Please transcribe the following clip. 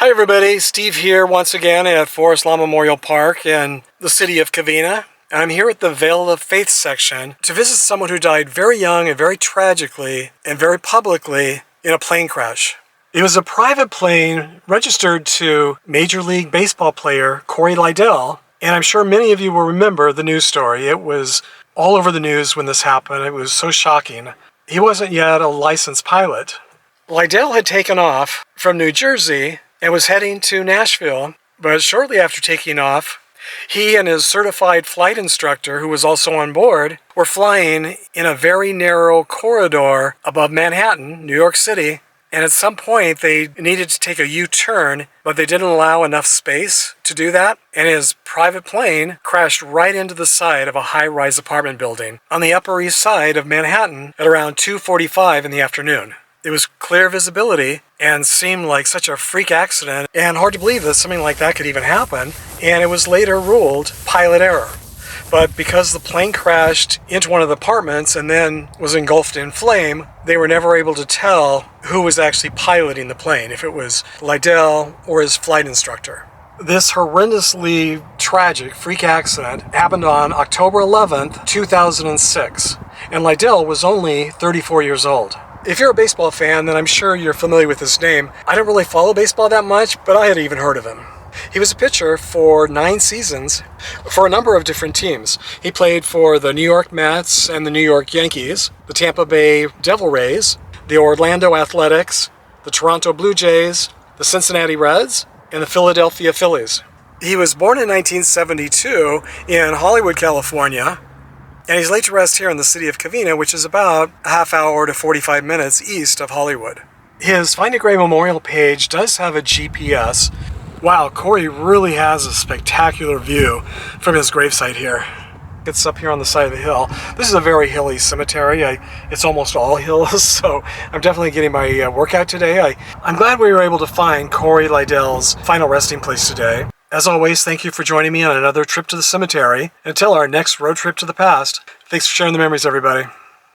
Hi everybody, Steve here once again at Forest Lawn Memorial Park in the city of Covina. And I'm here at the Veil of Faith section to visit someone who died very young and very tragically and very publicly in a plane crash. It was a private plane registered to Major League Baseball player Cory Lidle, and I'm sure many of you will remember the news story. It was all over the news when this happened. It was so shocking. He wasn't yet a licensed pilot. Lidle had taken off from New Jersey and was heading to Nashville, but shortly after taking off, he and his certified flight instructor, who was also on board, were flying in a very narrow corridor above Manhattan, New York City, and at some point they needed to take a U-turn, but they didn't allow enough space to do that, and his private plane crashed right into the side of a high-rise apartment building on the Upper East Side of Manhattan at around 2:45 in the afternoon. It was clear visibility and seemed like such a freak accident, and hard to believe that something like that could even happen, and it was later ruled pilot error. But because the plane crashed into one of the apartments and then was engulfed in flame, they were never able to tell who was actually piloting the plane, if it was Lidle or his flight instructor. This horrendously tragic freak accident happened on October 11th, 2006, and Lidle was only 34 years old. If you're a baseball fan, then I'm sure you're familiar with his name. I don't really follow baseball that much, but I had even heard of him. He was a pitcher for 9 seasons for a number of different teams. He played for the New York Mets and the New York Yankees, the Tampa Bay Devil Rays, the Orlando Athletics, the Toronto Blue Jays, the Cincinnati Reds, and the Philadelphia Phillies. He was born in 1972 in Hollywood, California, and he's laid to rest here in the city of Covina, which is about a half hour to 45 minutes east of Hollywood. His Find a Grave Memorial page does have a GPS. Wow, Cory really has a spectacular view from his gravesite here. It's up here on the side of the hill. This is a very hilly cemetery. It's almost all hills, so I'm definitely getting my workout today. I'm glad we were able to find Cory Lidle's final resting place today. As always, thank you for joining me on another trip to the cemetery. Until our next road trip to the past, thanks for sharing the memories, everybody.